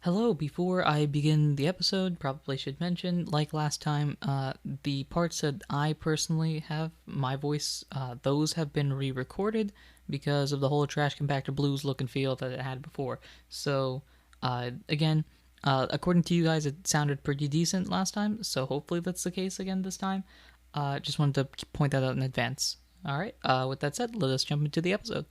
Hello, before I begin the episode, probably should mention, like last time, the parts that I personally have, my voice, those have been re-recorded because of the whole Trash Compactor Blues look and feel that it had before. So, again, according to you guys, it sounded pretty decent last time, so hopefully that's the case again this time. Just wanted to point that out in advance. Alright, with that said, let us jump into the episode.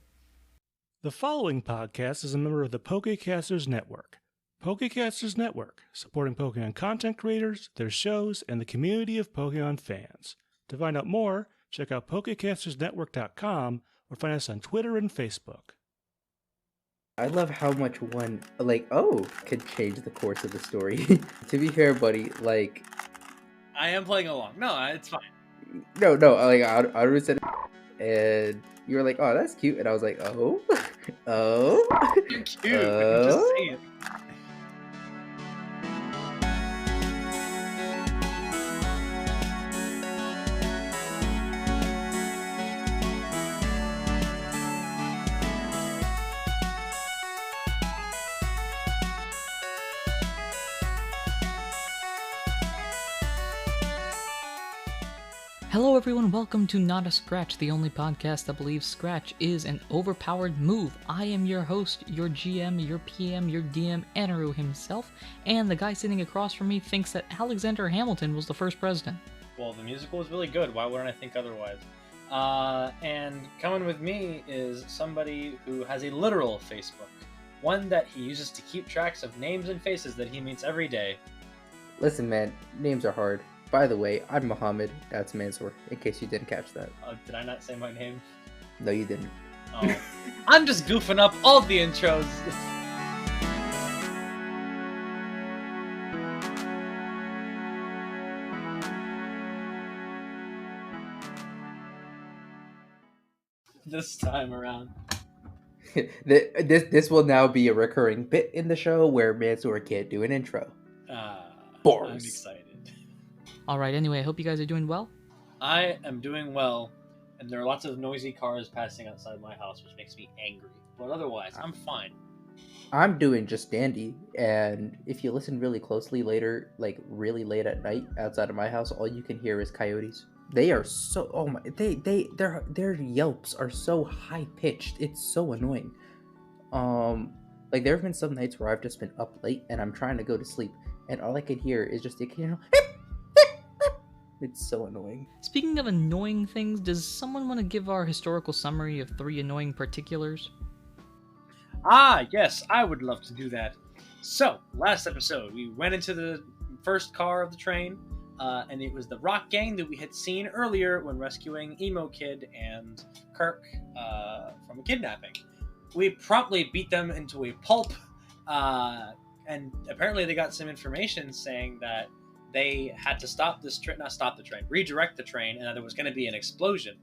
The following podcast is a member of the Pokecasters Network. Pokecasters Network, supporting Pokemon content creators, their shows, and the community of Pokemon fans. To find out more, check out PokecastersNetwork.com or find us on Twitter and Facebook. I love how much one, could change the course of the story. To be fair, buddy, I am playing along. No, it's fine. I would said, and you were like, oh, that's cute. And I was like, oh, oh. You're cute. I'm just saying. Hello everyone, welcome to Not a Scratch, the only podcast that believes Scratch is an overpowered move. I am your host, your GM, your PM, your DM, Anirudh himself, and the guy sitting across from me thinks that Alexander Hamilton was the first president. Well, the musical was really good. Why wouldn't I think otherwise? And coming with me is somebody who has a literal Facebook. One that he uses to keep tracks of names and faces that he meets every day. Listen, man, names are hard. By the way, I'm Muhammad. That's Mansour, in case you didn't catch that. Did I not say my name? No, you didn't. Oh. I'm just goofing up all the intros. This time around. This will now be a recurring bit in the show where Mansour can't do an intro. Bars. I'm excited. Alright, anyway, I hope you guys are doing well. I am doing well, and there are lots of noisy cars passing outside my house, which makes me angry. But otherwise, I'm fine. I'm doing just dandy, and if you listen really closely later, like really late at night outside of my house, all you can hear is coyotes. They are so their yelps are so high pitched. It's so annoying. Like there have been some nights where I've just been up late and I'm trying to go to sleep, and all I can hear is just the occasional. It's so annoying. Speaking of annoying things, does someone want to give our historical summary of 3 annoying particulars? Ah, yes, I would love to do that. So, last episode, we went into the first car of the train, and it was the rock gang that we had seen earlier when rescuing Emo Kid and Kirk from a kidnapping. We promptly beat them into a pulp, and apparently they got some information saying that they had to redirect the train, and that there was going to be an explosion.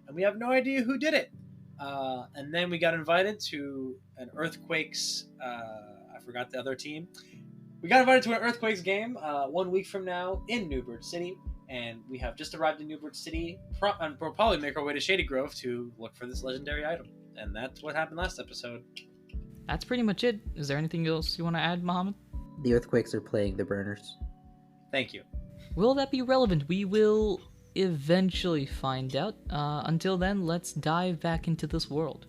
And we have no idea who did it. And then we got invited to an Earthquakes, I forgot the other team. We got invited to an Earthquakes game 1 week from now in Birch City, and we have just arrived in Birch City, and we'll probably make our way to Shady Grove to look for this legendary item. And that's what happened last episode. That's pretty much it. Is there anything else you want to add, Mohammed? The earthquakes are playing the burners. Thank you. Will that be relevant? We will eventually find out. Until then, let's dive back into this world.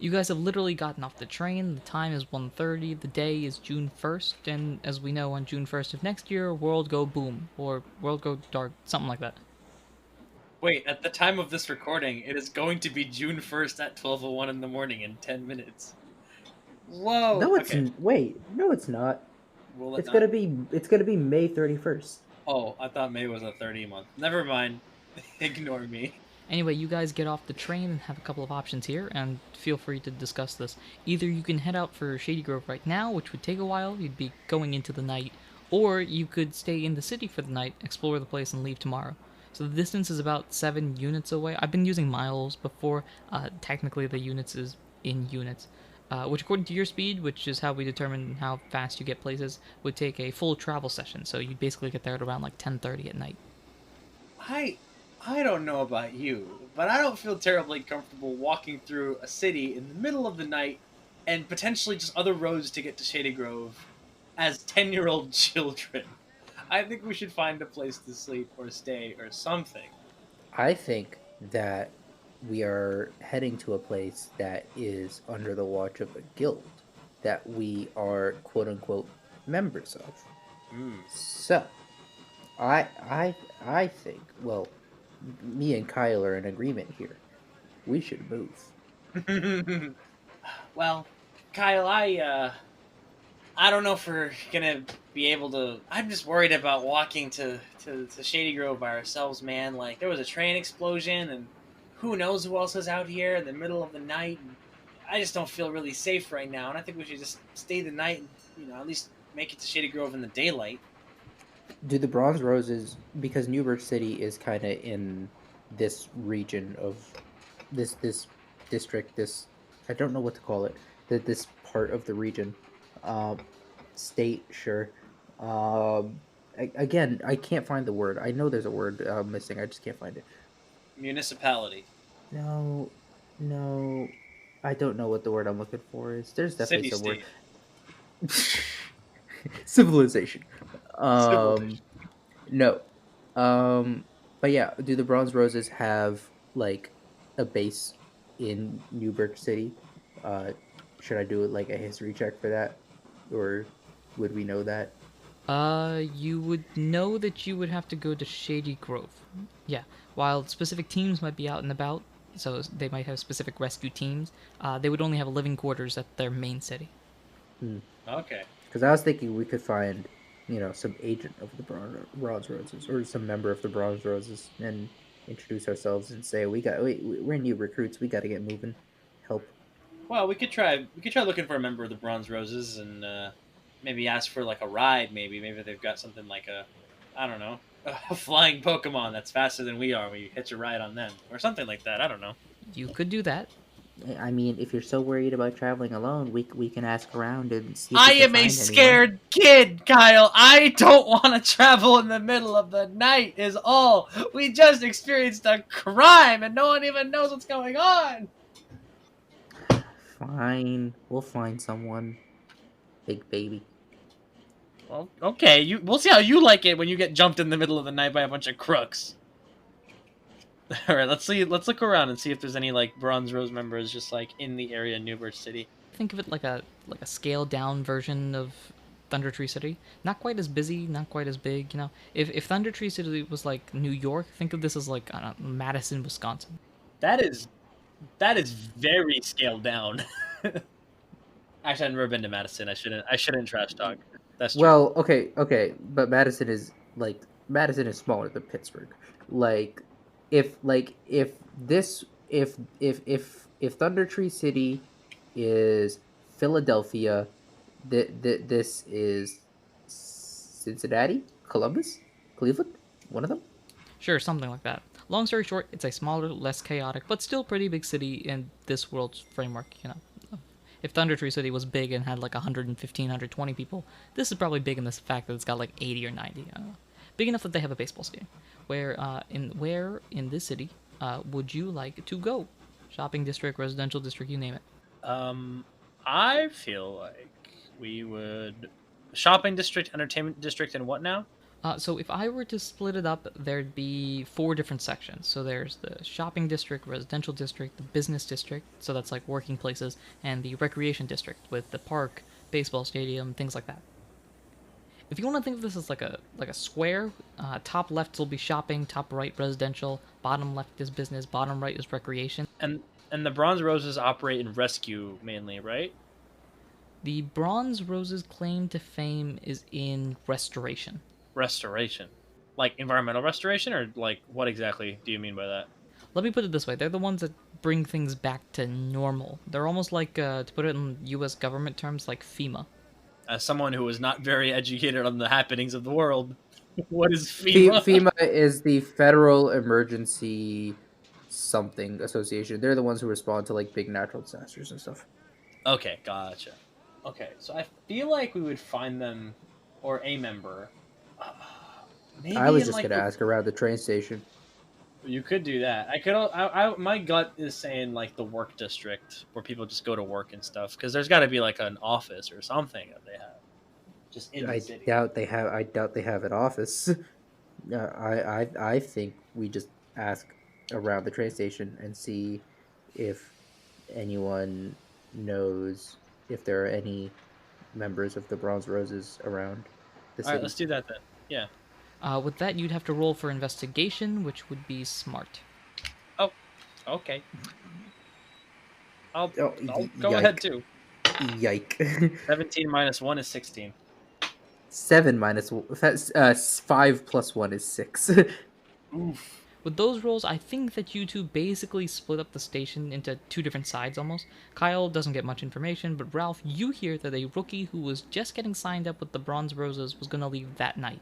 You guys have literally gotten off the train. The time is 1:30. The day is June 1st, and as we know, on June 1st of next year, world go boom, or world go dark, something like that. Wait, at the time of this recording, it is going to be June 1st at 12:01 in the morning in 10 minutes. Whoa! No, it's okay. wait. No, it's not. Will it It's not? gonna be May 31st. Oh, I thought May was a 30 month. Never mind. Ignore me. Anyway, you guys get off the train and have a couple of options here, and feel free to discuss this. Either you can head out for Shady Grove right now, which would take a while, you'd be going into the night, or you could stay in the city for the night, explore the place, and leave tomorrow. So the distance is about 7 units away. I've been using miles before. Technically, the units is in units. which according to your speed, which is how we determine how fast you get places, would take a full travel session. So you'd basically get there at around like 10:30 at night. I I don't know about you, but I don't feel terribly comfortable walking through a city in the middle of the night and potentially just other roads to get to Shady Grove as 10-year-old children. I think we should find a place to sleep or stay or something. I think that we are heading to a place that is under the watch of a guild that we are quote unquote members of. Hmm. So, I think, well, me and Kyle are in agreement here. We should move. Well, Kyle, I don't know if we're gonna be able to. I'm just worried about walking to Shady Grove by ourselves, man. Like there was a train explosion, and who knows who else is out here in the middle of the night. And I just don't feel really safe right now, and I think we should just stay the night and at least make it to Shady Grove in the daylight. Do the Bronze Roses, because New Birch City is kind of in this region of this district, this, I don't know what to call it, this part of the region, um, state, sure. Again, I can't find the word. I know there's a word missing. I just can't find it. Municipality, No, no, I don't know what the word I'm looking for is. There's definitely city, some word. state, Civilization. civilization. No. But yeah, do the Bronze Roses have like a base in New Birch City? Uh, should I do like a history check for that, or would we know that? You would know that you would have to go to Shady Grove. Yeah, while specific teams might be out and about, so they might have specific rescue teams, they would only have living quarters at their main city. Okay. Because I was thinking we could find, some agent of the Bronze Roses or some member of the Bronze Roses and introduce ourselves and say we're new recruits. We got to get moving. Help. Well, we could try looking for a member of the Bronze Roses and maybe ask for like a ride. Maybe they've got something like I don't know, a flying Pokemon that's faster than we are. We hitch a ride on them or something like that. I don't know. You could do that. I mean, if you're so worried about traveling alone, we can ask around and see if I we can am a find anyone. scared kid, Kyle. I don't want to travel in the middle of the night. Is all. We just experienced a crime, and no one even knows what's going on. Fine, we'll find someone. Big baby. Well, okay. We'll see how you like it when you get jumped in the middle of the night by a bunch of crooks. All right, let's see. Let's look around and see if there's any like Bronze Rose members just like in the area in Newburgh City. Think of it like a scaled down version of Thunder Tree City. Not quite as busy, not quite as big. If Thunder Tree City was like New York, think of this as like I don't know, Madison, Wisconsin. That is very scaled down. Actually, I've never been to Madison. I shouldn't trash talk. That's true. Well, okay, but Madison is smaller than Pittsburgh. Like, if this if Thunder Tree City is Philadelphia, this is Cincinnati, Columbus, Cleveland, one of them. Sure, something like that. Long story short, it's a smaller, less chaotic, but still pretty big city in this world's framework. If Thunder Tree City was big and had like 115, 120 people, this is probably big in the fact that it's got like 80 or 90. I don't know. Big enough that they have a baseball stadium. Where in this city would you like to go? Shopping district, residential district, you name it. I feel like we would shopping district, entertainment district, and what now? So if I were to split it up, there'd be 4 different sections. So there's the shopping district, residential district, the business district, so that's like working places, and the recreation district with the park, baseball stadium, things like that. If you want to think of this as like a square, top left will be shopping, top right residential, bottom left is business, bottom right is recreation. And the Bronze Roses operate in rescue mainly, right? The Bronze Rose's claim to fame is in restoration. Restoration, like environmental restoration, or like what exactly do you mean by that? Let me put it this way: they're the ones that bring things back to normal. They're almost like, to put it in U.S. government terms, like FEMA. As someone who is not very educated on the happenings of the world, what is FEMA? FEMA is the Federal Emergency something Association. They're the ones who respond to like big natural disasters and stuff. Okay, gotcha. Okay, so I feel like we would find them, or a member, uh, I maybe was in just like gonna ask around the train station. you could do that. I could. My gut is saying like the work district where people just go to work and stuff, because there's got to be like an office or something that they have just in the city. I doubt they have an office. I think we just ask around the train station and see if anyone knows if there are any members of the Bronze Roses around the All right, city. let's do that then. Yeah. With that, you'd have to roll for investigation, which would be smart. Oh, okay. I'll Oh, I'll go ahead yike! too. Yike! 17 minus 1 is 16. 7 minus 5 plus 1 is 6. Oof. With those rolls, I think that you two basically split up the station into two different sides almost. Kyle doesn't get much information, but Ralph, you hear that a rookie who was just getting signed up with the Bronze Roses was going to leave that night.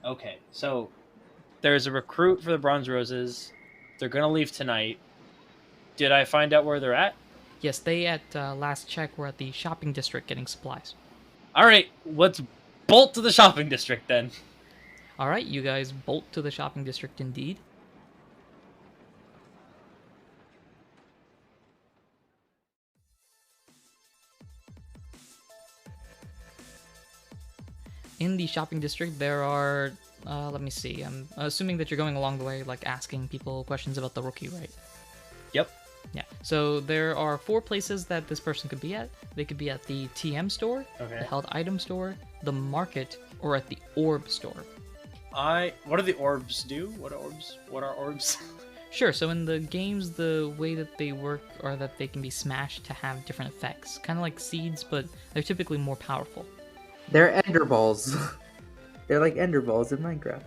Okay, so there's a recruit for the Bronze Roses. They're gonna leave tonight. Did I find out where they're at? Yes, they at last check were at the shopping district getting supplies. All right, let's bolt to the shopping district then. All right, you guys bolt to the shopping district indeed. In the shopping district, there are, let me see, I'm assuming that you're going along the way, like asking people questions about the rookie, right? Yep. Yeah. So there are 4 places that this person could be at. They could be at the TM store, Okay. the held item store, the market, or at the orb store. What do the orbs do? What are orbs? What are orbs? Sure, so in the games, the way that they work are that they can be smashed to have different effects. Kind of like seeds, but they're typically more powerful. They're ender balls. They're like ender balls in Minecraft.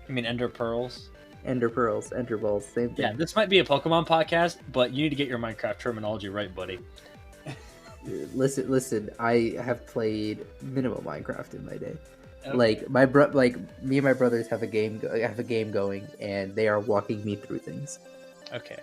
I mean, ender pearls. Ender pearls, ender balls, same thing. Yeah, this might be a Pokemon podcast, but you need to get your Minecraft terminology right, buddy. Listen. I have played minimal Minecraft in my day. Okay. Like me and my brothers have a game going, and they are walking me through things. Okay.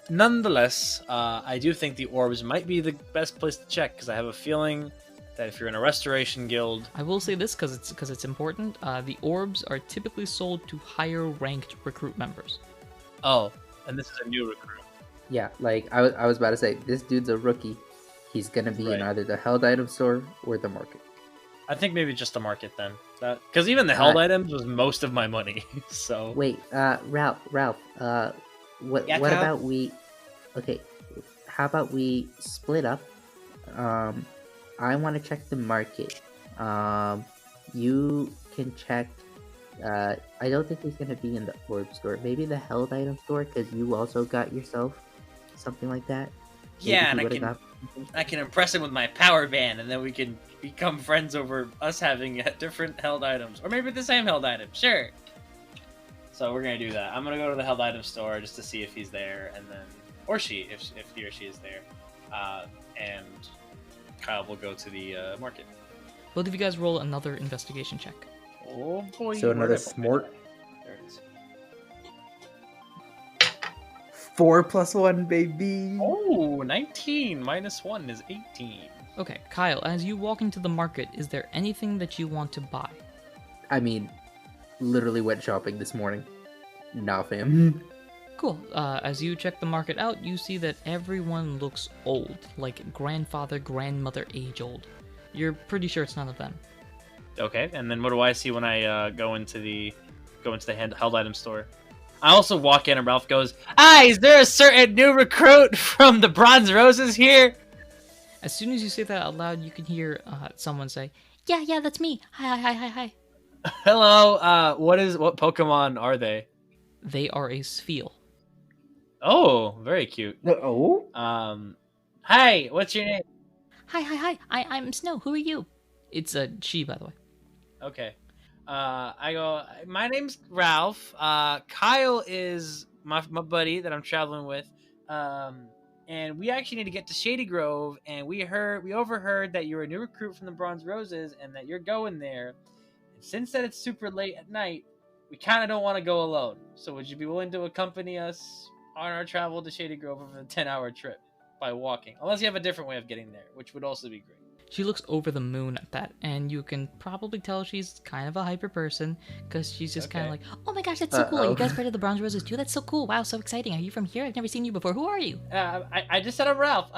Nonetheless, I do think the orbs might be the best place to check, because I have a feeling that if you're in a restoration guild, I will say this because it's important. The orbs are typically sold to higher ranked recruit members. oh, and this is a new recruit. Yeah, like I was about to say, this dude's a rookie. He's gonna be in Right. either the held item store or the market. I think maybe just the market then, because even the held items was most of my money. So Wait, Ralph, what Yeah, what Kyle? about we? Okay, how about we split up? I want to check the market. You can check. I don't think he's gonna be in the orb store. Maybe the held item store, because you also got yourself something like that. Maybe yeah, he and would've got something. I can impress him with my power band, and then we can become friends over us having different held items, or maybe the same held item. Sure. So we're gonna do that. I'm gonna go to the held item store just to see if he's there, and then, or she, if he or she is there, and Kyle will go to the market. Both of you guys roll another investigation check. Oh boy! So another where did I put my smart? die? There it is. 4 plus 1, baby. Oh, 19 minus 1 is 18. Okay, Kyle, as you walk into the market, is there anything that you want to buy? I mean, literally went shopping this morning. Nah, fam. Cool. As you check the market out, you see that everyone looks old, like grandfather, grandmother age old. You're pretty sure it's none of them. Okay, and then what do I see when I go into the held item store? I also walk in and Ralph goes, "Ah, is there a certain new recruit from the Bronze Roses here?" As soon as you say that out loud, you can hear someone say, Yeah, that's me. Hi. Hello. What Pokemon are they? They are a Spheal. Oh, very cute. Oh? Hi. What's your name? Hi. I'm Snow. Who are you? It's a she, by the way. Okay. I go. My name's Ralph. Kyle is my buddy that I'm traveling with. And we actually need to get to Shady Grove. And we overheard that you're a new recruit from the Bronze Roses, and that you're going there. And since that it's super late at night, we kind of don't want to go alone. So would you be willing to accompany us on our travel to Shady Grove over a 10-hour trip? by walking, unless you have a different way of getting there, which would also be great. She looks over the moon at that, and you can probably tell she's kind of a hyper person, because she's just kind of like, oh my gosh, that's so cool. Are you guys part of the Bronze Roses too? That's so cool. Wow, so exciting. Are you from here? I've never seen you before. Who are you? I just said I'm Ralph.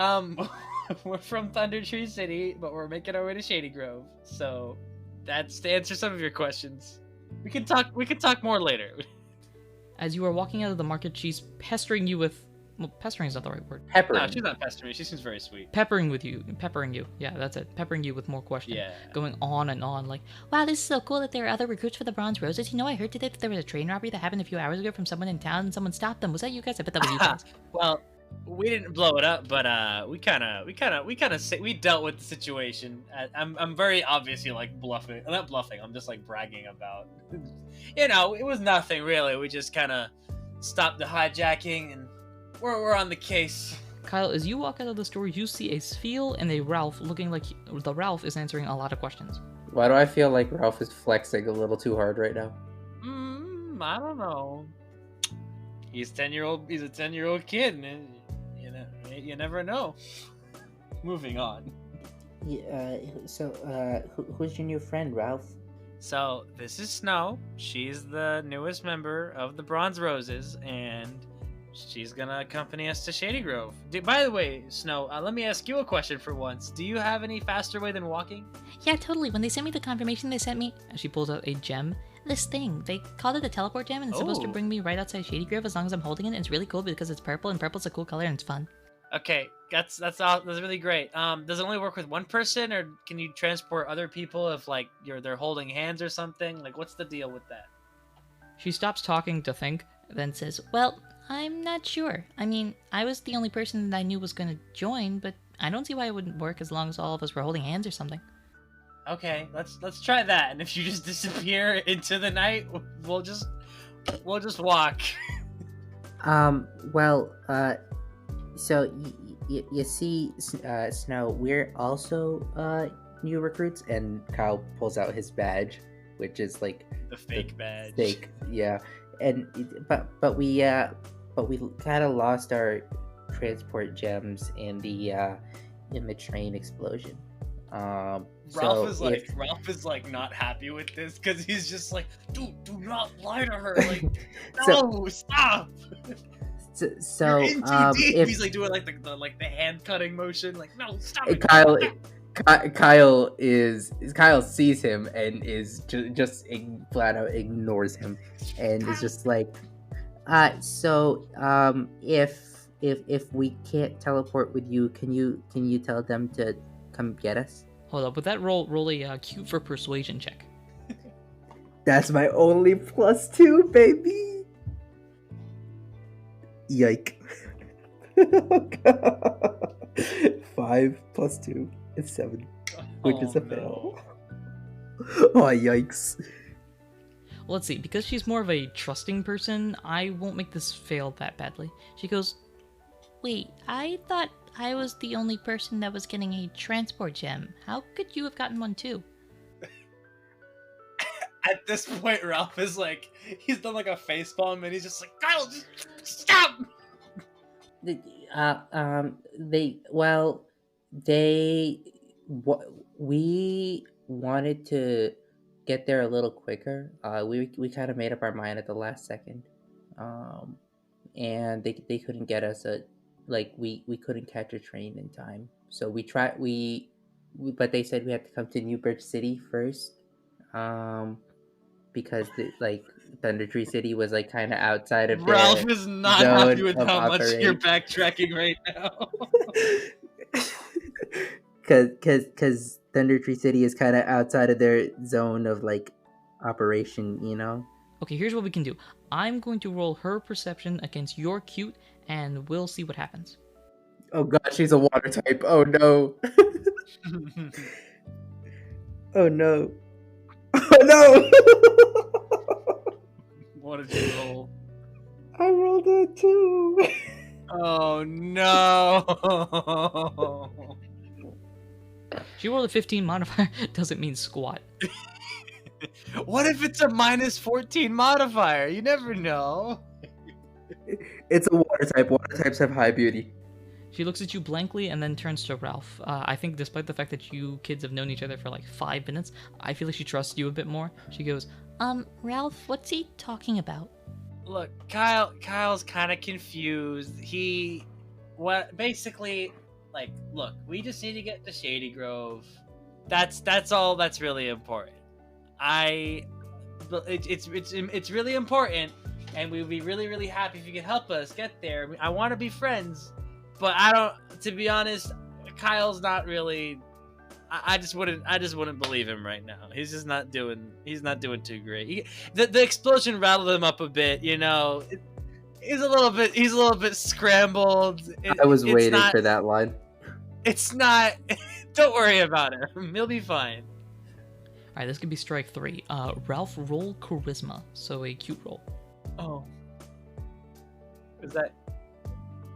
We're from Thunder Tree City, but we're making our way to Shady Grove. So that's to answer some of your questions. We can talk more later. As you are walking out of the market, she's pestering you with... Well, pestering is not the right word. Peppering. No, she's not pestering me. She seems very sweet. Peppering you. Yeah, that's it. Peppering you with more questions. Yeah. Going on and on, like, wow, this is so cool that there are other recruits for the Bronze Roses. You know, I heard today that there was a train robbery that happened a few hours ago from someone in town, and someone stopped them. Was that you guys? I bet that was you guys. Well, we didn't blow it up, but we dealt with the situation. I'm very obviously like bluffing. Not bluffing. I'm just like bragging about. You know, it was nothing really. We just kind of stopped the hijacking and. We're on the case. Kyle, as you walk out of the store, you see a Spheel and a Ralph looking like the Ralph is answering a lot of questions. Why do I feel like Ralph is flexing a little too hard right now? I don't know. He's a 10-year-old kid, and you never know. Moving on. Yeah. Who's your new friend, Ralph? So this is Snow. She's the newest member of the Bronze Roses, and she's gonna accompany us to Shady Grove. By the way, Snow, let me ask you a question for once. Do you have any faster way than walking? Yeah, totally. When they sent me the confirmation, they sent me... She pulls out a gem. This thing. They called it the teleport gem, and it's supposed to bring me right outside Shady Grove as long as I'm holding it. And it's really cool because it's purple, and purple's a cool color, and it's fun. Okay, that's really great. Does it only work with one person, or can you transport other people if like they're holding hands or something? Like, what's the deal with that? She stops talking to think, then says, well, I'm not sure. I mean, I was the only person that I knew was gonna join, but I don't see why it wouldn't work as long as all of us were holding hands or something. Okay, let's try that. And if you just disappear into the night, we'll just walk. So you see, Snow, we're also new recruits, and Kyle pulls out his badge, which is like The fake badge. fake, yeah. And but we kind of lost our transport gems in the train explosion. Ralph is like not happy with this because he's just like, dude, do not lie to her. Like, no, stop. So You're in too deep. He's like doing like the hand cutting motion. Like, no, stop it. Kyle sees him and is just flat out ignores him, and is just like, if we can't teleport with you, can you tell them to come get us? Hold up, with that roll a cute for persuasion check. That's my only +2, baby. Yike. 5 + 2 is 7, which is a fail. Oh, yikes. Well, let's see, because she's more of a trusting person, I won't make this fail that badly. She goes, wait, I thought I was the only person that was getting a transport gem. How could you have gotten one too? At this point, Ralph is like, he's done like a facepalm, and he's just like, Kyle, just stop! We wanted to get there a little quicker. We kind of made up our mind at the last second, and they couldn't get us we couldn't catch a train in time. So we tried. But they said we had to come to New Birch City first, because Thunder Tree City was like kind of outside of their Ralph is not zone happy with of how much operation. you're backtracking right now. Cause Thunder Tree City is kind of outside of their zone of operation, you know. Okay, here's what we can do. I'm going to roll her perception against your cute, and we'll see what happens. Oh god, she's a water type. Oh no. Oh no. Oh no. What did you roll? I rolled a 2. Oh no. She rolled a 15 modifier. Doesn't mean squat. What if it's a -14 modifier? You never know. It's a water type. Water types have high beauty. She looks at you blankly and then turns to Ralph. I think despite the fact that you kids have known each other for like 5 minutes, I feel like she trusts you a bit more. She goes, Ralph, what's he talking about? Look, Kyle's kind of confused. Basically, like, look, we just need to get to Shady Grove. That's all that's really important. It's really important, and we'd be really, really happy if you could help us get there. I want to be friends, but I don't. To be honest, Kyle's not really. I just wouldn't believe him right now. He's just not doing. He's not doing too great. The explosion rattled him up a bit. You know, he's a little bit scrambled. I was waiting for that line. It's not. Don't worry about him. He'll be fine. All right, this could be strike 3. Ralph, roll charisma, so a cute roll. Oh, is that?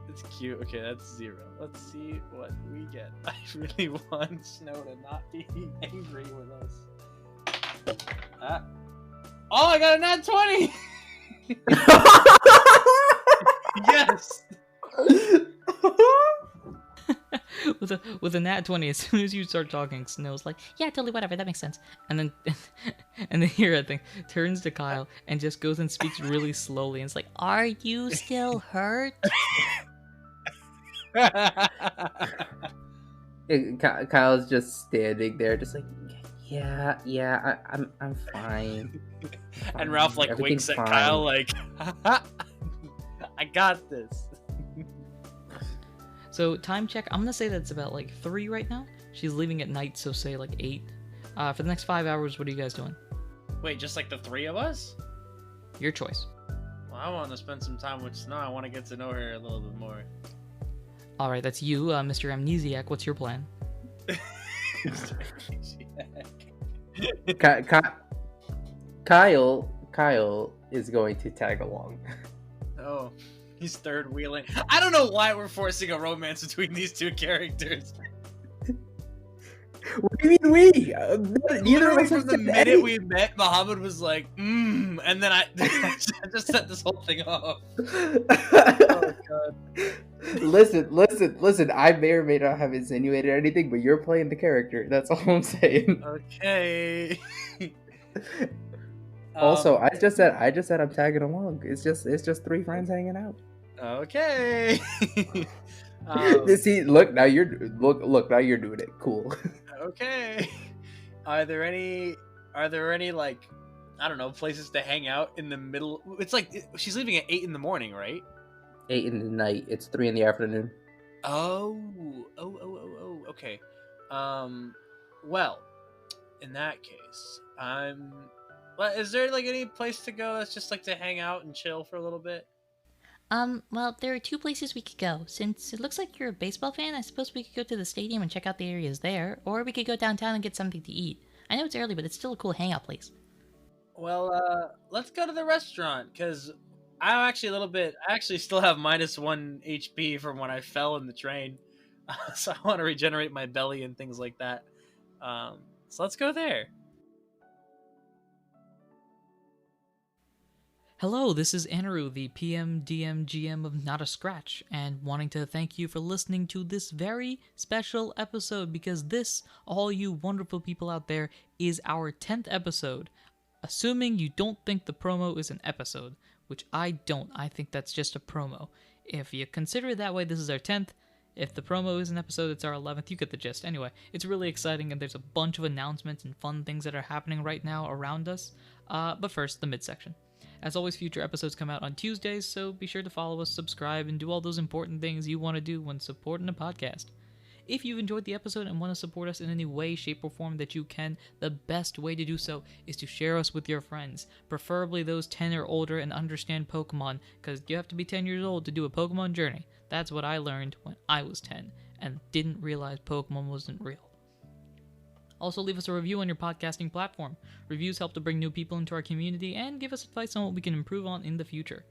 It's cute. Okay, that's 0. Let's see what we get. I really want Snow to not be angry with us. Oh, I got a nat 20. Yes. with a nat 20, as soon as you start talking, Snow's like, yeah, totally, whatever, that makes sense. And then Hira, I think, turns to Kyle and just goes and speaks really slowly and it's like, are you still hurt? Kyle's just standing there, just like, yeah, I'm fine. And Ralph like winks at Kyle, like, I got this. So time check, I'm gonna say that's about like 3 right now. She's leaving at night, so say like 8. For the next 5 hours, what are you guys doing? Wait, just like the 3 of us? Your choice. Well, I want to spend some time with Snow. I want to get to know her a little bit more. All right, that's you, Mr. Amnesiac. What's your plan? Kyle is going to tag along. Oh, he's third wheeling. I don't know why we're forcing a romance between these two characters. What do you mean we? Neither of us from the minute we met, Muhammad was like, and then I just set this whole thing off. Oh god. Listen. I may or may not have insinuated anything, but you're playing the character. That's all I'm saying. Okay. Also, I just said I'm tagging along. It's just 3 friends hanging out. Okay. See, look now you're doing it. Cool. Okay. Are there any like, I don't know, places to hang out in the middle? It's like she's leaving at 8 in the morning, right? 8 in the night. It's 3 in the afternoon. Oh. Okay. Well, in that case, well, is there like any place to go that's just like to hang out and chill for a little bit? Well, there are 2 places we could go. Since it looks like you're a baseball fan, I suppose we could go to the stadium and check out the areas there, or we could go downtown and get something to eat. I know it's early, but it's still a cool hangout place. Well, let's go to the restaurant, because I'm actually I actually still have -1 HP from when I fell in the train. So I want to regenerate my belly and things like that. So let's go there. Hello, this is Anirudh, the PM, DM, GM of Not a Scratch, and wanting to thank you for listening to this very special episode, because this, all you wonderful people out there, is our 10th episode. Assuming you don't think the promo is an episode, which I don't, I think that's just a promo. If you consider it that way, this is our 10th. If the promo is an episode, it's our 11th. You get the gist. Anyway, it's really exciting, and there's a bunch of announcements and fun things that are happening right now around us. But first, the midsection. As always, future episodes come out on Tuesdays, so be sure to follow us, subscribe, and do all those important things you want to do when supporting a podcast. If you've enjoyed the episode and want to support us in any way, shape, or form that you can, the best way to do so is to share us with your friends, preferably those 10 or older and understand Pokemon, because you have to be 10 years old to do a Pokemon journey. That's what I learned when I was 10, and didn't realize Pokemon wasn't real. Also, leave us a review on your podcasting platform. Reviews help to bring new people into our community and give us advice on what we can improve on in the future.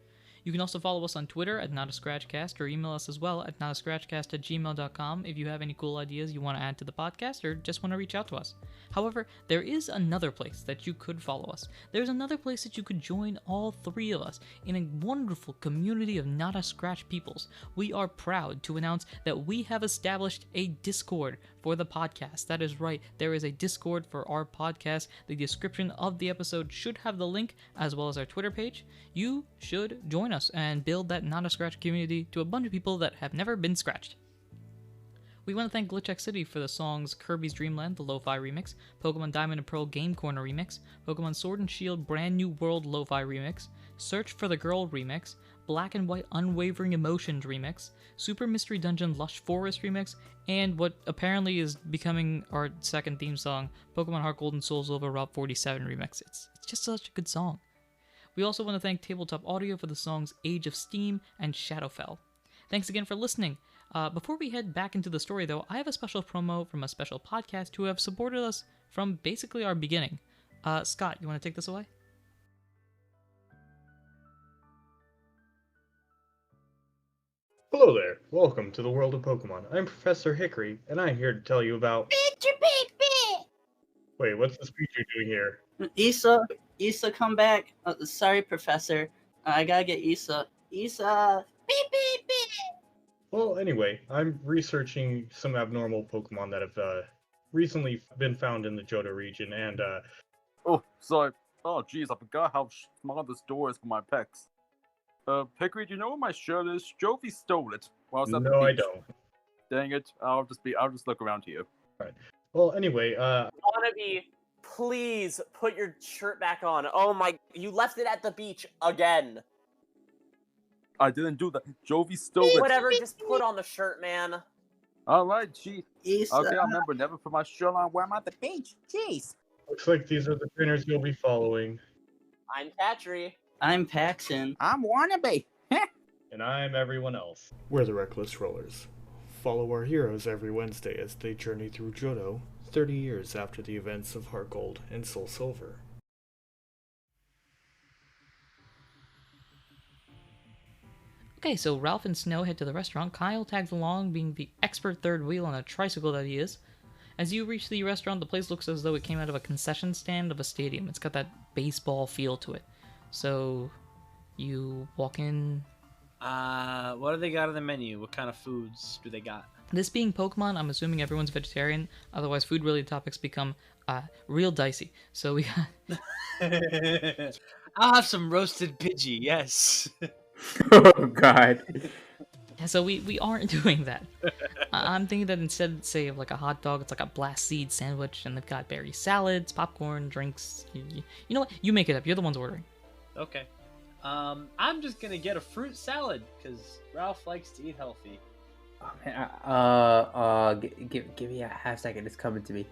You can also follow us on Twitter at NotAScratchCast or email us as well at notascratchcast@gmail.com if you have any cool ideas you want to add to the podcast or just want to reach out to us. However, there is another place that you could follow us. There's another place that you could join all three of us in a wonderful community of Not a Scratch peoples. We are proud to announce that we have established a Discord for the podcast. That is right, there is a Discord for our podcast. The description of the episode should have the link as well as our Twitter page. You should join us and build that Not a Scratch community to a bunch of people that have never been scratched. We want to thank Glitch City for the songs Kirby's Dream Land, the Lo-Fi remix, Pokemon Diamond and Pearl Game Corner remix, Pokemon Sword and Shield Brand New World Lo-Fi remix, Search for the Girl remix, Black and White Unwavering Emotions remix, Super Mystery Dungeon Lush Forest remix, and what apparently is becoming our second theme song, Pokemon Heart Gold and Soul Silver Route 47 remix. It's just such a good song. We also want to thank Tabletop Audio for the songs Age of Steam and Shadowfell. Thanks again for listening. Before we head back into the story, though, I have a special promo from a special podcast who have supported us from basically our beginning. Scott, you want to take this away? Hello there, welcome to the world of Pokemon. I'm Professor Hickory, and I'm here to tell you about... Wait, what's the speech you're doing here? Issa, come back. Sorry, Professor. I gotta get Issa. Issa! Beep, beep, beep! Well, anyway, I'm researching some abnormal Pokemon that have recently been found in the Johto region, and Oh, sorry. Oh, jeez, I forgot how small this door is for my pecs. Hickory, do you know where my shirt is? Jovi stole it while I was at the no, I beach. don't. Dang it! I'll just look around here. Well, anyway, Wannabe, please put your shirt back on. Oh my, you left it at the beach again. I didn't do that. Jovi stole it. Whatever, just put on the shirt, man. All right, jeez. Issa! Okay, I remember never put my shirt on when I'm at the beach. Jeez. looks like these are the trainers you'll be following. I'm Patry. I'm Paxton. I'm Wannabe. And I'm everyone else. We're the Reckless Rollers. Follow our heroes every Wednesday as they journey through Johto, 30 years after the events of Heart Gold and Soul Silver. Okay, so Ralph and Snow head to the restaurant. Kyle tags along, being the expert third wheel on a tricycle that he is. As you reach the restaurant, the place looks as though it came out of a concession stand of a stadium. It's got that baseball feel to it. So, you walk in. What do they got on the menu? What kind of foods do they got? This being Pokemon, I'm assuming everyone's vegetarian. Otherwise, food-related topics become real dicey. So we got... I'll have some roasted Pidgey, yes. Oh God. Yeah, so we aren't doing that. I'm thinking that instead, say, of like a hot dog, it's like a blast seed sandwich, and they've got berry salads, popcorn, drinks. You know what? You make it up. You're the ones ordering. Okay. I'm just gonna get a fruit salad, because Ralph likes to eat healthy. Oh, man, give me a half second. It's coming to me.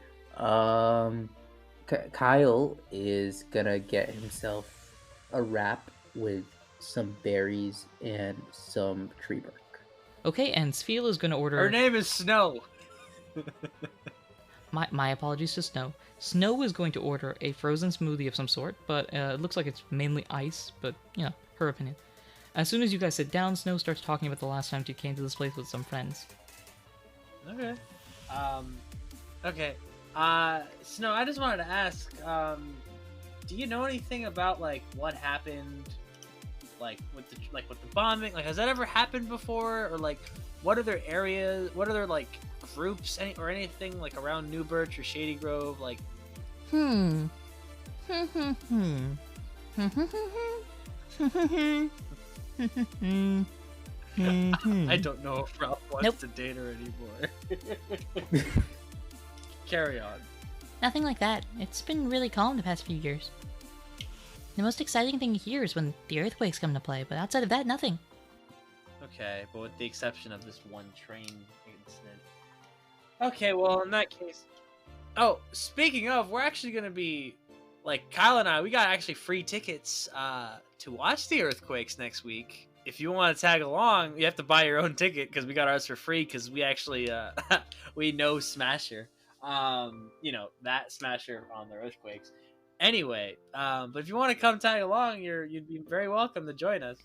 Kyle is gonna get himself a wrap with some berries and some tree bark. Okay, and Spheel is going to order... Her name is Snow. My apologies to Snow. Snow is going to order a frozen smoothie of some sort, but it looks like it's mainly ice, but, you know, her opinion. As soon as you guys sit down, Snow starts talking about the last time she came to this place with some friends. Okay. Okay. Snow, I just wanted to ask, do you know anything about, like, what happened, like, with the bombing? Like, has that ever happened before? Or, like, what other areas, what other, like, groups, or anything, like, around New Birch or Shady Grove, like... I don't know if Ralph wants to date her anymore. Carry on. Nothing like that. It's been really calm the past few years. The most exciting thing here is when the earthquakes come to play, but outside of that, nothing. Okay, but with the exception of this one train incident. Okay, well, in that case... Oh, speaking of, we're actually going to be... Like, Kyle and I, we got actually free tickets to watch the earthquakes next week. If you want to tag along, you have to buy your own ticket, because we got ours for free, because we actually, we know Smasher. You know, that Smasher on the earthquakes. Anyway, but if you want to come tag along, you'd be very welcome to join us.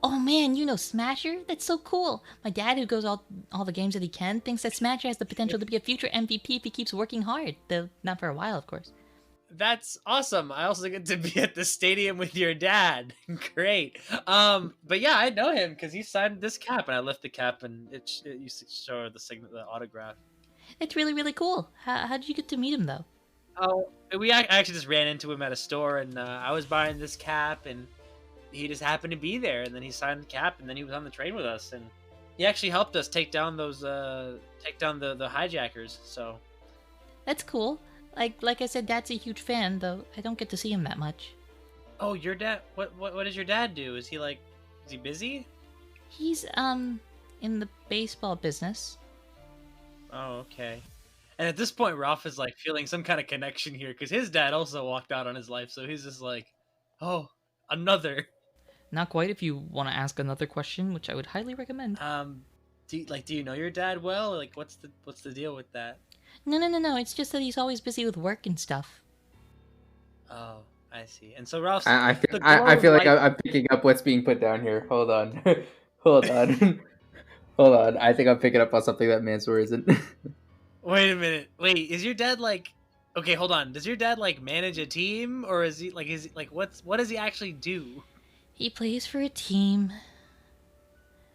Oh man, you know Smasher? That's so cool. My dad, who goes all the games that he can, thinks that Smasher has the potential to be a future MVP if he keeps working hard. Though not for a while, of course. That's awesome. I also get to be at the stadium with your dad. Great. But yeah, I know him because he signed this cap, and I lift the cap, and it used to show the autograph. It's really, really cool. How did you get to meet him, though? Oh, I actually just ran into him at a store, and I was buying this cap, and he just happened to be there, and then he signed the cap, and then he was on the train with us, and he actually helped us take down the hijackers. So That's cool. Like I said, Dad's a huge fan, though I don't get to see him that much. oh, your dad, what does your dad do? Is he busy? He's in the baseball business. Oh, okay. And at this point, Ralph is like feeling some kind of connection here because his dad also walked out on his life, so he's just like, oh, another. Not quite. If you want to ask another question, which I would highly recommend. Do you know your dad well? Like, what's the deal with that? No. It's just that he's always busy with work and stuff. Oh, I see. And so Ralph's. I feel like I'm picking up what's being put down here. Hold on. Hold on. Hold on. I think I'm picking up on something that Mansour isn't. Wait a minute. Wait, is your dad like? Okay, hold on. Does your dad like manage a team, or is he like what does he actually do? He plays for a team.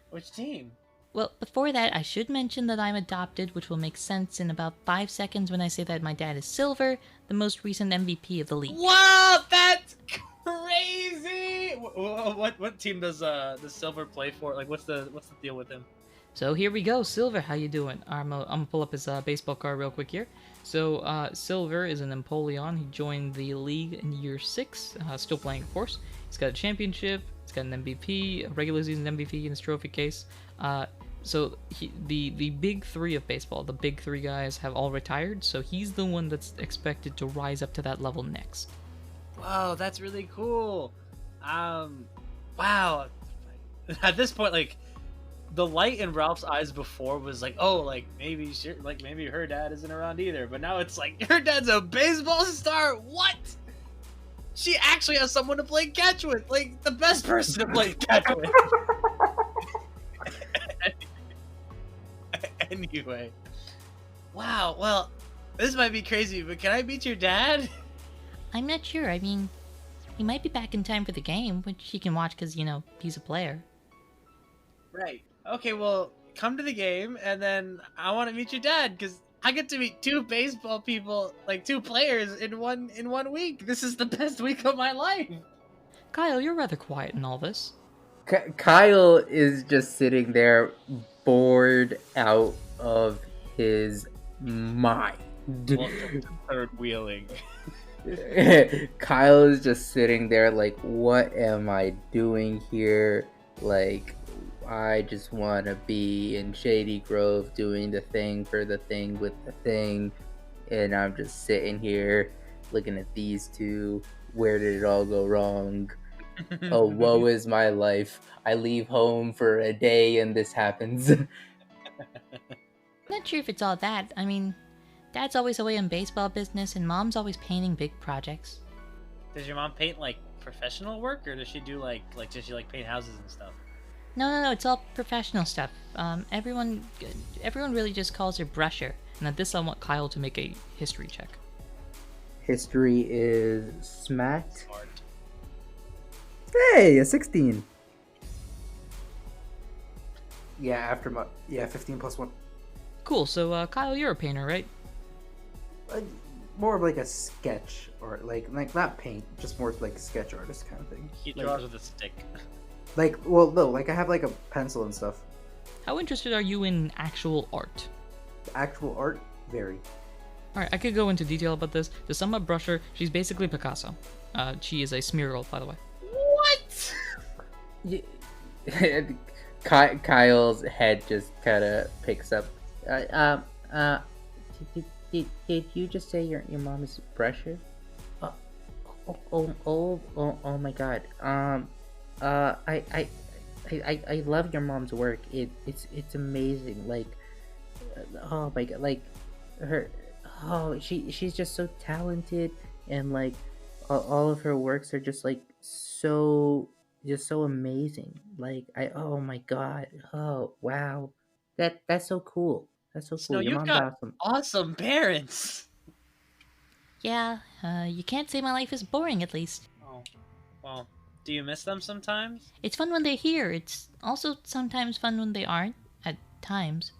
Which team? Well, before that, I should mention that I'm adopted, which will make sense in about 5 seconds when I say that my dad is Silver, the most recent MVP of the league. Wow, that's crazy! What team does Silver play for? Like, what's the deal with him? So here we go, Silver. How you doing? I'm gonna pull up his baseball card real quick here. So Silver is an Empoleon. He joined the league in year 6, still playing, of course. He's got a championship. He's got an MVP, a regular season MVP in his trophy case. So the big three of baseball, the big three guys have all retired. So he's the one that's expected to rise up to that level next. Wow, that's really cool. Wow. At this point, like, the light in Ralph's eyes before was like, oh, like maybe her dad isn't around either. But now it's like, her dad's a baseball star. What? She actually has someone to play catch with, like the best person to play catch with. Anyway, wow. Well, this might be crazy, but can I meet your dad? I'm not sure. I mean, he might be back in time for the game, which he can watch because, he's a player. Right. Okay, well, come to the game, and then I want to meet your dad, because I get to meet 2 baseball people, like 2 players in one week. This is the best week of my life. Kyle, you're rather quiet in all this. Kyle is just sitting there, bored out of his mind. Welcome to third wheeling. Kyle is just sitting there like, what am I doing here? Like, I just want to be in Shady Grove doing the thing for the thing with the thing. And I'm just sitting here looking at these 2. Where did it all go wrong? Oh, woe is my life. I leave home for a day and this happens. I'm not sure if it's all that. I mean, Dad's always away in baseball business, and Mom's always painting big projects. Does your mom paint like professional work, or does she do like does she like paint houses and stuff? No, it's all professional stuff. Everyone really just calls her Brusher. And at this, I want Kyle to make a history check. History is smacked. Smart. Hey, a 16. Yeah, 15 plus 1. Cool. So Kyle, you're a painter, right? More of like a sketch, or like not paint, just more like sketch artist kind of thing. He draws with a stick. Like, well, no, like I have like a pencil and stuff. How interested are you in actual art? Actual art, very. Alright, I could go into detail about this. To sum up Brusher, she's basically Picasso. She is a smear girl, by the way. What? Kyle's head just kind of picks up. Did you just say your mom is Brusher? Oh my God. I love your mom's work. It's amazing. Like, oh my God, like her. Oh, she's just so talented, and like, all of her works are just like just so amazing. Like oh my god, oh wow, that's so cool. That's so Snow, cool. Your you've mom's got awesome. awesome parents. Yeah, you can't say my life is boring, at least. Oh, well, do you miss them sometimes? It's fun when they're here. It's also sometimes fun when they aren't, at times.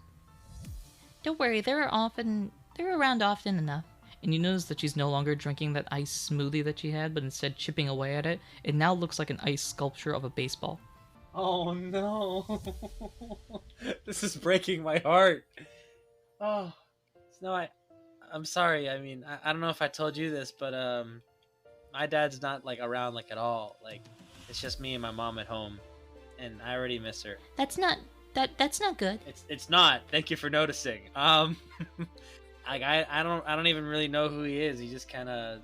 Don't worry, they're around often enough. And you notice that she's no longer drinking that ice smoothie that she had, but instead chipping away at it. It now looks like an ice sculpture of a baseball. Oh no, this is breaking my heart. Oh, Snow, I'm sorry. I mean, I don't know if I told you this, but my dad's not like around like at all. Like, it's just me and my mom at home, and I already miss her. That's not good. It's not. Thank you for noticing. Like I don't even really know who he is. He just kind of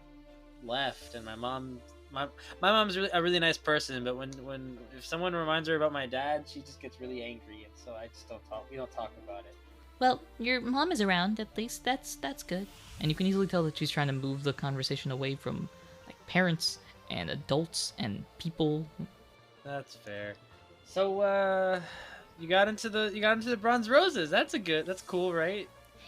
left, and my mom's a really nice person, but when if someone reminds her about my dad, she just gets really angry, and so I just don't talk. We don't talk about it. Well, your mom is around, at least. That's good. And you can easily tell that she's trying to move the conversation away from like parents and adults and people. That's fair. So you got into the Bronze Roses. That's cool, right?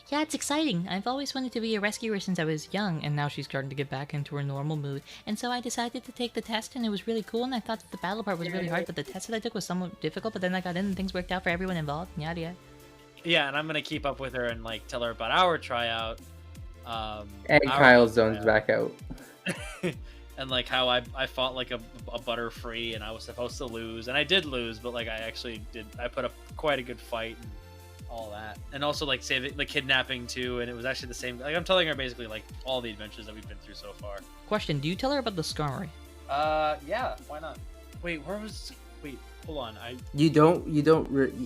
Yeah, it's exciting. I've always wanted to be a rescuer since I was young, And now she's starting to get back into her normal mood. and so I decided to take the test, and it was really cool, and I thought that the battle part was really hard, but the test that I took was somewhat difficult, but then I got in and things worked out for everyone involved, and yada yada. Yeah, and I'm gonna keep up with her and like tell her about our tryout. And our Kyle zones tryout. back out. And like how I fought like a butterfree, and I was supposed to lose, and I did lose, but like I put up quite a good fight and all that, and also like saving the kidnapping too, and it was actually the same. Like I'm telling her basically like all the adventures that we've been through so far. Question, do you tell her about the Skarmory? Yeah, why not? Wait, hold on. You don't.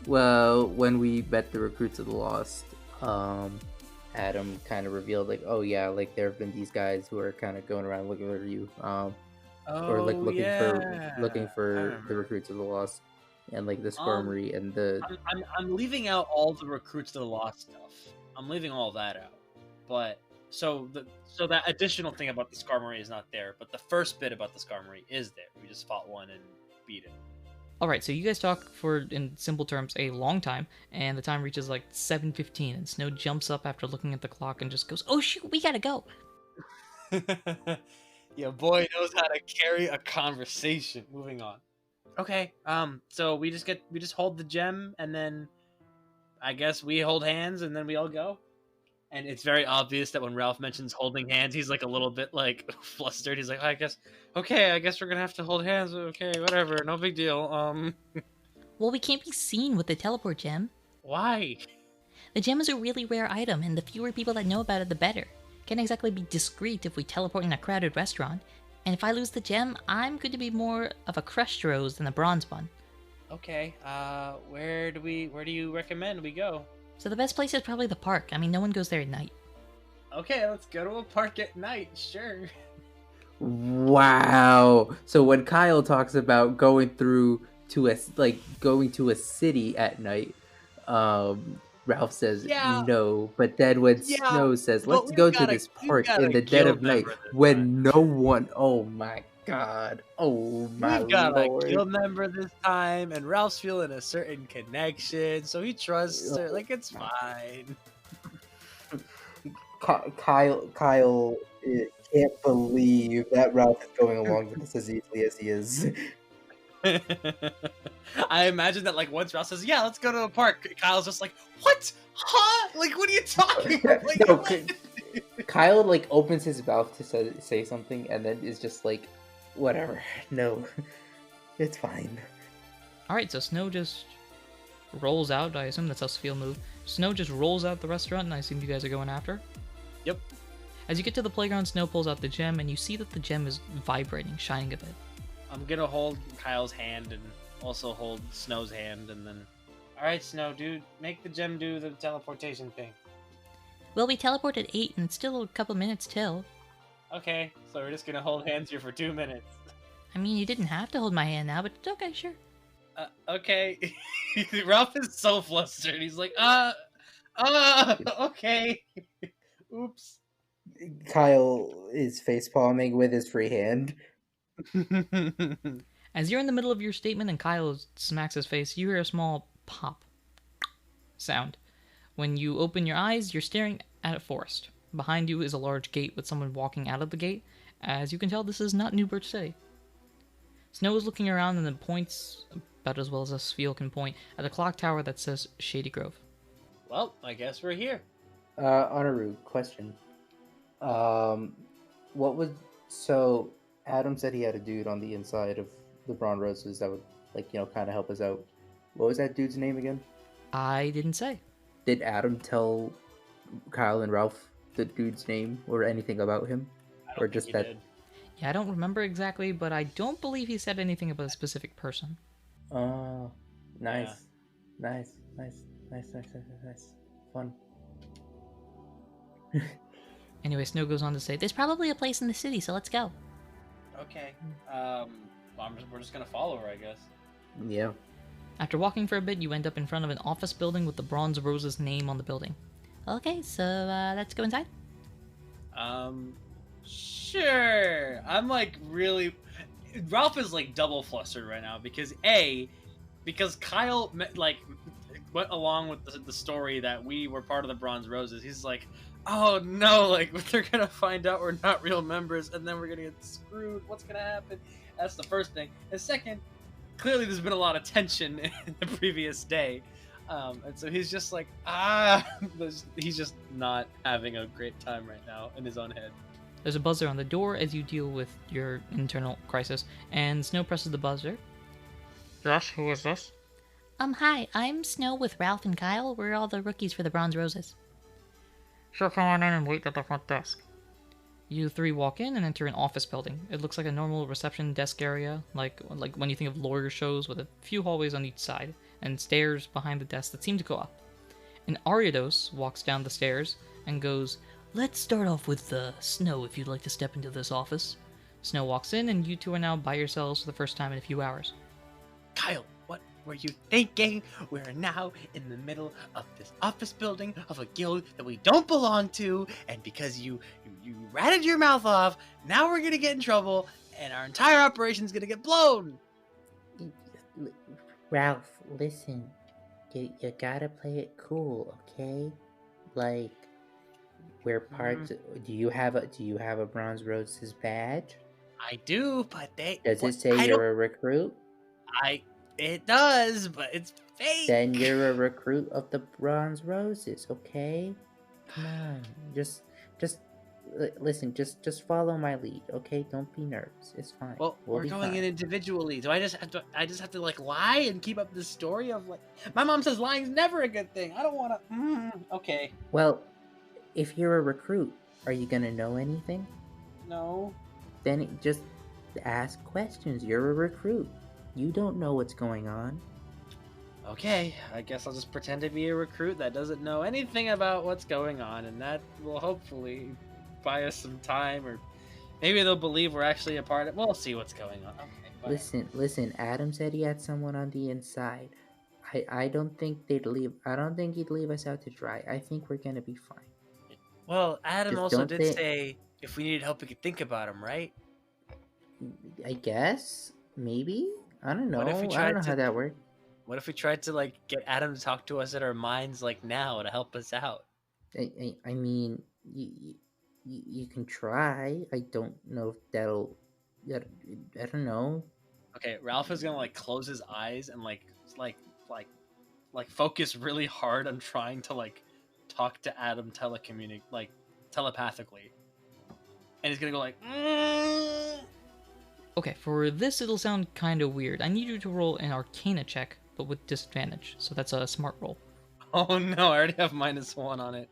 Well, when we met the recruits of the Lost, Adam kind of revealed like, oh yeah, like there have been these guys who are kind of going around looking for you, or like looking for the recruits of the Lost, and like the Skarmory and the. I'm leaving out all the recruits to the Lost stuff. I'm leaving all that out. But so that additional thing about the Skarmory is not there, but the first bit about the Skarmory is there. We just fought one and beat it. Alright, so you guys talk for, in simple terms, a long time, and the time reaches like 7:15, and Snow jumps up after looking at the clock and just goes, Oh shoot, we gotta go. Yeah, boy knows how to carry a conversation. Moving on. Okay, so we just hold the gem, and then I guess we hold hands, and then we all go. And it's very obvious that when Ralph mentions holding hands, he's like a little bit like flustered. He's like, I guess we're gonna have to hold hands. Okay, whatever, no big deal. Well, we can't be seen with the teleport gem. Why? The gem is a really rare item, and the fewer people that know about it, the better. Can't exactly be discreet if we teleport in a crowded restaurant. And if I lose the gem, I'm going to be more of a crushed rose than a bronze one. Okay, where do you recommend we go? So the best place is probably the park. I mean, no one goes there at night. Okay, let's go to a park at night, sure. Wow. So when Kyle talks about going to a city at night, Ralph says no. But then when Snow says, "Let's go to this park in the dead of night," when no one, oh my god, oh my We've got lord, a guild member this time, and Ralph's feeling a certain connection, so he trusts her. Like, it's fine. Kyle can't believe that Ralph is going along with this as easily as he is. I imagine that, like, once Ralph says, "Yeah, let's go to a park," Kyle's just like, "What? Huh? Like, what are you talking about?" Like, No, what? Kyle like opens his mouth to say something, and then is just like, "Whatever, no, it's fine." Alright, so Snow just rolls out. I assume that's how Sfeel move. Snow just rolls out the restaurant, and I assume you guys are going after? Yep. As you get to the playground, Snow pulls out the gem, and you see that the gem is vibrating, shining a bit. I'm gonna hold Kyle's hand and also hold Snow's hand, and then... Alright, Snow, dude, make the gem do the teleportation thing. Well, we teleport at 8, and it's still a couple minutes till. Okay, so we're just gonna hold hands here for 2 minutes. I mean, you didn't have to hold my hand now, but it's okay, sure. Okay. Ralph is so flustered. He's like, okay. Oops. Kyle is face palming with his free hand. As you're in the middle of your statement and Kyle smacks his face, you hear a small pop sound. When you open your eyes, you're staring at a forest. Behind you is a large gate with someone walking out of the gate. As you can tell, this is not New Birch City. Snow is looking around and then points, about as well as a Spheel can point, at a clock tower that says Shady Grove. Well, I guess we're here. Anirudh, question. What was so? Adam said he had a dude on the inside of the Braun Roses that would, kind of help us out. What was that dude's name again? I didn't say. Did Adam tell Kyle and Ralph the dude's name or anything about him, or just that? Yeah, I don't remember exactly, but I don't believe he said anything about a specific person. Oh, nice, Yeah. nice. Fun. Anyway, Snow goes on to say, There's probably a place in the city, so let's go. Okay. We're just gonna follow her, I guess. Yeah. After walking for a bit, you end up in front of an office building with the Bronze Roses name on the building. Okay, so let's go inside. Sure. I'm like really. Ralph is like double flustered right now because because Kyle went along with the story that we were part of the Bronze Roses. He's like, oh no, like they're gonna find out we're not real members, and then we're gonna get screwed. What's gonna happen? That's the first thing. And second, clearly there's been a lot of tension in the previous day. And so he's just like, he's just not having a great time right now in his own head. There's a buzzer on the door as you deal with your internal crisis, and Snow presses the buzzer. Yes, who is this? Hi, I'm Snow with Ralph and Kyle. We're all the rookies for the Bronze Roses. Sure, come on in and wait at the front desk. You three walk in and enter an office building. It looks like a normal reception desk area, like when you think of lawyer shows, with a few hallways on each side, and stairs behind the desk that seem to go up. And Ariados walks down the stairs and goes, "Let's start off with Snow, if you'd like to step into this office." Snow walks in, and you two are now by yourselves for the first time in a few hours. Kyle, what were you thinking? We're now in the middle of this office building of a guild that we don't belong to, and because you ratted your mouth off, now we're gonna get in trouble, and our entire operation's gonna get blown. Ralph, listen. You gotta play it cool, okay? Like, we're parts. Do you have a Bronze Roses badge? I do, but Does it say you're a recruit? It does, but it's fake. Then you're a recruit of the Bronze Roses, okay? Come on, just listen. Just follow my lead, okay? Don't be nervous. It's fine. Well, we're going in individually. Do I just have to like lie and keep up this story of like my mom says lying's never a good thing. I don't want to. Okay. Well, if you're a recruit, are you gonna know anything? No. Then just ask questions. You're a recruit. You don't know what's going on. Okay, I guess I'll just pretend to be a recruit that doesn't know anything about what's going on, and that will hopefully buy us some time, or maybe they'll believe we're actually a part of. We'll see what's going on. Okay. Listen. Adam said he had someone on the inside. I don't think they'd leave. I don't think he'd leave us out to dry. I think we're gonna be fine. Well, Adam Just also don't did say if we needed help, we could think about him, right? I guess maybe. I don't know. What if we I tried don't know how that works. What if we tried to like get Adam to talk to us in our minds like now to help us out? I mean, you can try. I don't know if that'll. I don't know. Okay, Ralph is gonna like close his eyes and like focus really hard on trying to like talk to Adam telepathically, and he's gonna go like. Okay, for this it'll sound kind of weird. I need you to roll an Arcana check, but with disadvantage. So that's a smart roll. Oh no, I already have -1 on it.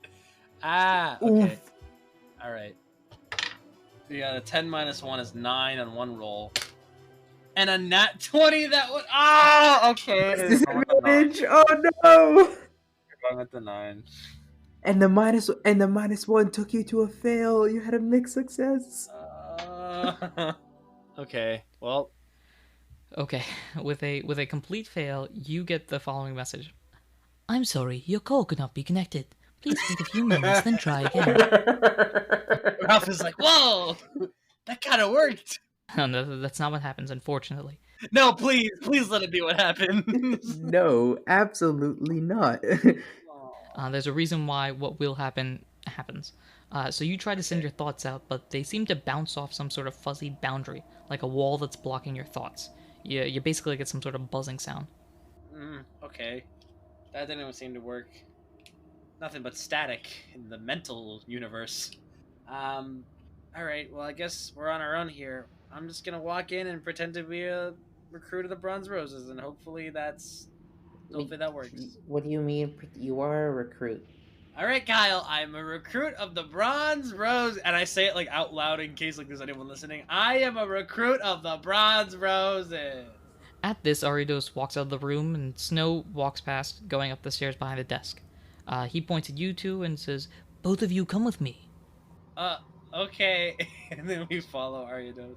Okay. Oof. All right. Yeah, the 10 minus 1 is 9 on one roll. And a nat 20 that was. Okay. Disadvantage. Oh no. You're going with the 9. And the -1 took you to a fail. You had a mixed success. Okay. Well. Okay, with a complete fail, you get the following message. I'm sorry, your call could not be connected. Please wait a few moments, then try again. Ralph is like, whoa, that kind of worked. No, that's not what happens, unfortunately. No, please let it be what happened. No, absolutely not. There's a reason why what will happen happens. So you try to send your thoughts out, but they seem to bounce off some sort of fuzzy boundary, like a wall that's blocking your thoughts. You basically get some sort of buzzing sound. Okay, that didn't even seem to work. Nothing but static in the mental universe. All right. Well, I guess we're on our own here. I'm just gonna walk in and pretend to be a recruit of the Bronze Roses, and hopefully that works. What do you mean? You are a recruit. All right, Kyle. I'm a recruit of the Bronze Rose, and I say it like out loud in case like there's anyone listening. I am a recruit of the Bronze Roses. At this, Aridos walks out of the room, and Snow walks past, going up the stairs behind the desk. He points at you two and says, "Both of you come with me." Okay. And then we follow Aridos.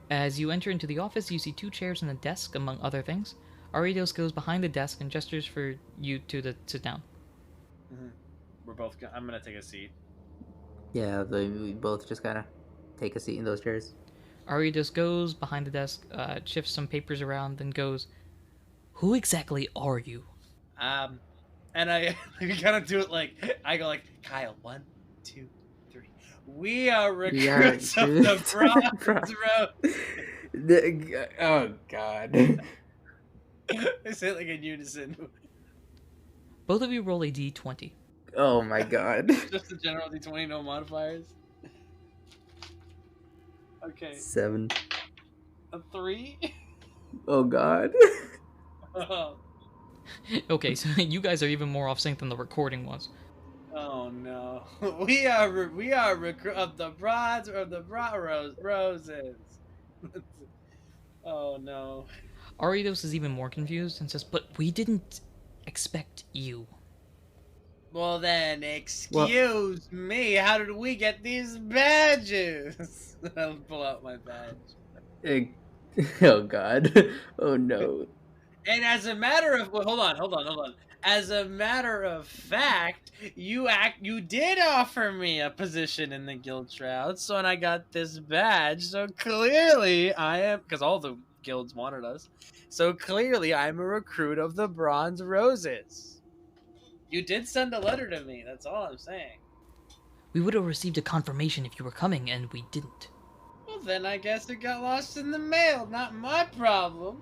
As you enter into the office, you see 2 chairs and a desk, among other things. Aridos goes behind the desk and gestures for you two to sit down. Mm-hmm. I'm gonna take a seat. Yeah, we both just kind of take a seat in those chairs. Aridos goes behind the desk, shifts some papers around, then goes, "Who exactly are you?" And I kind of do it like, I go like, Kyle, 1, 2, 3. We are recruits of the Bronze Rose. Oh, God. I say it like in unison. Both of you roll a d20. Oh, my God. Just the general d20, no modifiers. Okay. 7. A 3. Oh, God. Oh. Okay, so you guys are even more off sync than the recording was. Oh no. We are recruit of the Bronze Roses. Oh no. Aridos is even more confused and says, "But we didn't expect you." Well then, excuse me, how did we get these badges? I'll pull out my badge. Oh, God. Oh, no. And as a matter of hold on. As a matter of fact, you did offer me a position in the guild shroud, so and I got this badge. So clearly, I am, because all the guilds wanted us. So clearly, I'm a recruit of the Bronze Roses. You did send a letter to me. That's all I'm saying. We would have received a confirmation if you were coming, and we didn't. Well, then I guess it got lost in the mail. Not my problem.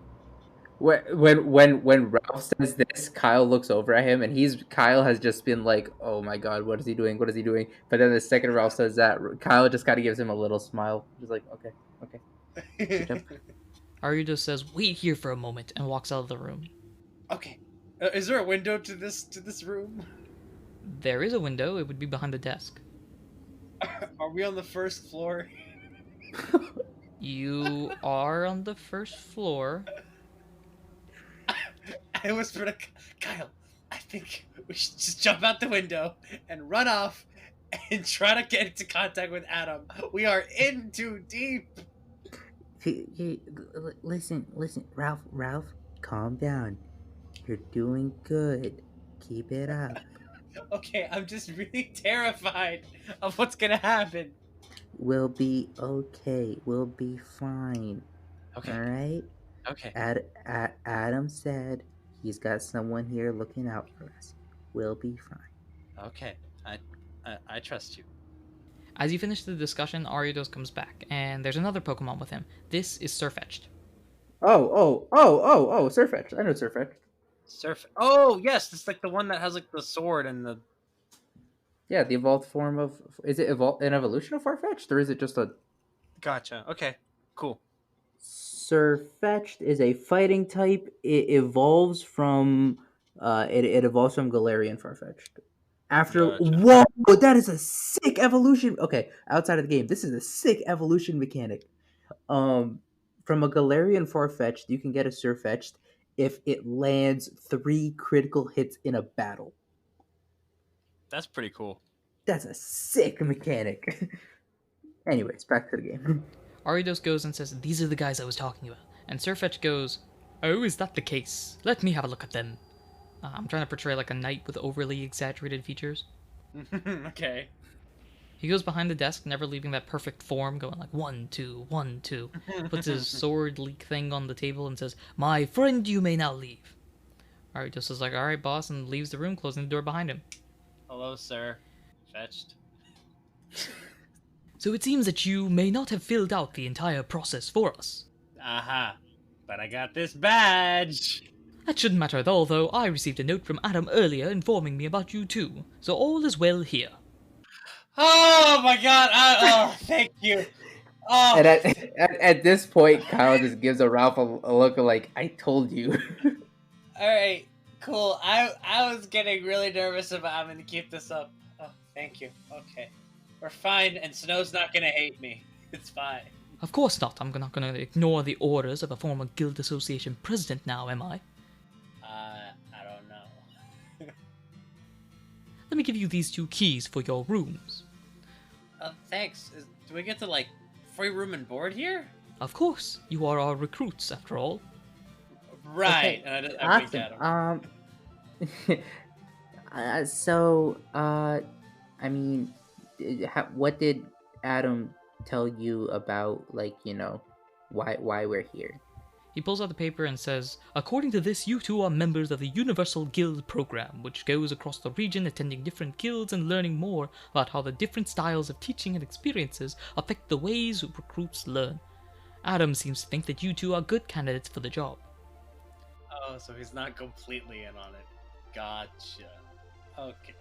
When Ralph says this, Kyle looks over at him, and Kyle has just been like, "Oh my God, what is he doing? What is he doing?" But then the second Ralph says that, Kyle just kind of gives him a little smile, just like, "Okay." Aridos says, "Wait here for a moment," and walks out of the room. Okay. Is there a window to this room? There is a window. It would be behind the desk. Are we on the first floor? You are on the first floor. I whispered to Kyle, I think we should just jump out the window and run off and try to get into contact with Adam. We are in too deep. Listen, Ralph, calm down. You're doing good. Keep it up. Okay, I'm just really terrified of what's gonna happen. We'll be okay. We'll be fine. Okay. All right? Okay. Adam said he's got someone here looking out for us. We'll be fine. Okay. I trust you. As you finish the discussion, Aridos comes back, and there's another Pokemon with him. This is Surfetch'd. Oh, Surfetch'd. I know Surfetch'd. Oh, yes, it's like the one that has like the sword and the... Yeah, the evolved form of... Is it an evolution of Farfetch'd, or is it just a... Gotcha. Okay, cool. Surfetch'd is a fighting type. It evolves from... It evolves from Galarian Farfetch'd. After... Gotcha. Whoa! That is a sick evolution! Okay, outside of the game, this is a sick evolution mechanic. From a Galarian Farfetch'd, you can get a Surfetch'd if it lands 3 critical hits in a battle. That's pretty cool. That's a sick mechanic. Anyways, back to the game. Aridos goes and says, "These are the guys I was talking about." And Surfetch'd goes, "Oh, is that the case? Let me have a look at them." I'm trying to portray like a knight with overly exaggerated features. Okay. He goes behind the desk, never leaving that perfect form, going like 1, 2, 1, 2. Puts his sword leak thing on the table and says, "My friend, you may now leave." Just is like, "Alright, boss," and leaves the room, closing the door behind him. Hello, sir. Fetched. "So it seems that you may not have filled out the entire process for us." Aha. But I got this badge. "That shouldn't matter at all, though. I received a note from Adam earlier informing me about you too. So all is well here." Oh my god. Oh, thank you. Oh. And at this point, Kyle just gives a Ralph a look of like, "I told you." Alright. Cool. I was getting really nervous about having to keep this up. Oh, thank you. Okay. We're fine, and Snow's not gonna hate me. It's fine. "Of course not. I'm not going to ignore the orders of a former guild association president now, am I? I don't know. Let me give you these 2 keys for your rooms." Thanks. Do we get to, like, free room and board here? "Of course. You are our recruits, after all." Right. Okay, I wink at him. I mean, what did Adam tell you about, like, why we're here? He pulls out the paper and says, "According to this, you 2 are members of the Universal Guild program, which goes across the region attending different guilds and learning more about how the different styles of teaching and experiences affect the ways recruits learn. Adam seems to think that you 2 are good candidates for the job." Oh, so he's not completely in on it. Gotcha. Okay.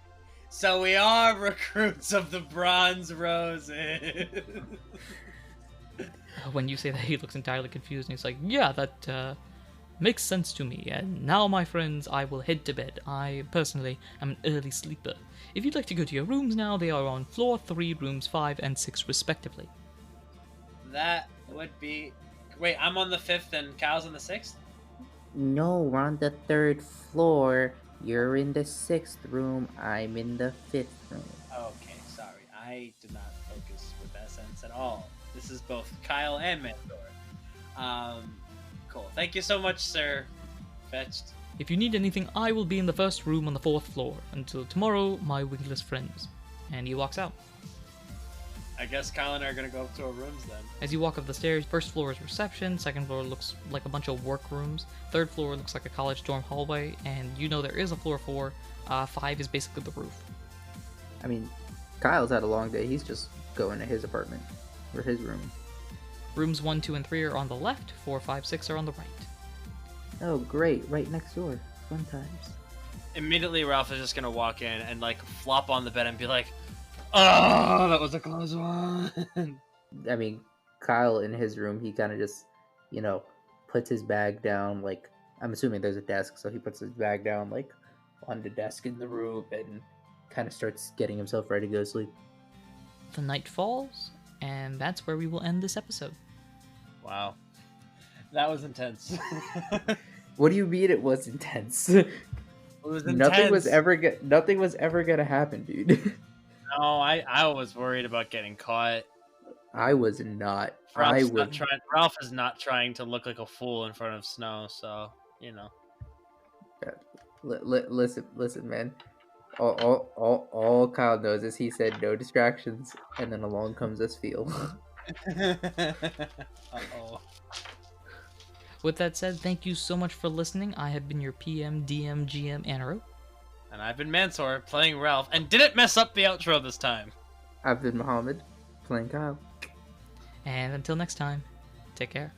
So we are recruits of the Bronze Roses. When you say that, he looks entirely confused and he's like, "Yeah, that makes sense to me. And now, my friends, I will head to bed. I, personally, am an early sleeper. If you'd like to go to your rooms now, they are on floor 3, rooms 5 and 6, respectively." That would be... Wait, I'm on the 5th and Cal's on the 6th? No, we're on the 3rd floor. You're in the 6th room. I'm in the 5th room. Okay, sorry. I did not focus with that sentence at all. This is both Kyle and Mansour. Cool. Thank you so much, sir. Fetched. "If you need anything, I will be in the 1st room on the 4th floor. Until tomorrow, my wingless friends." And he walks out. I guess Kyle and I are gonna go up to our rooms then. As you walk up the stairs, 1st floor is reception, 2nd floor looks like a bunch of workrooms, 3rd floor looks like a college dorm hallway, and you know there is a floor 4. 5 is basically the roof. I mean, Kyle's had a long day. He's just going to his apartment or his room. Rooms 1, 2, and 3 are on the left, 4, 5, 6 are on the right. Oh, great. Right next door. Fun times. Immediately, Ralph is just gonna walk in and, like, flop on the bed and be like, "Oh, that was a close one." I mean, Kyle in his room, he kind of just, puts his bag down. Like, I'm assuming there's a desk, so he puts his bag down, like, on the desk in the room and kind of starts getting himself ready to go to sleep. The night falls, and that's where we will end this episode. Wow. That was intense. What do you mean it was intense? It was intense. Nothing was ever gonna happen, dude. No, I was worried about getting caught. I was not. Ralph is not trying to look like a fool in front of Snow, so Listen, man. All Kyle knows is he said no distractions, and then along comes this feel. Uh-oh. With that said, thank you so much for listening. I have been your PM, DM, GM, Anirudh. And I've been Mansour, playing Ralph, and didn't mess up the outro this time. I've been Mohammed, playing Kyle. And until next time, take care.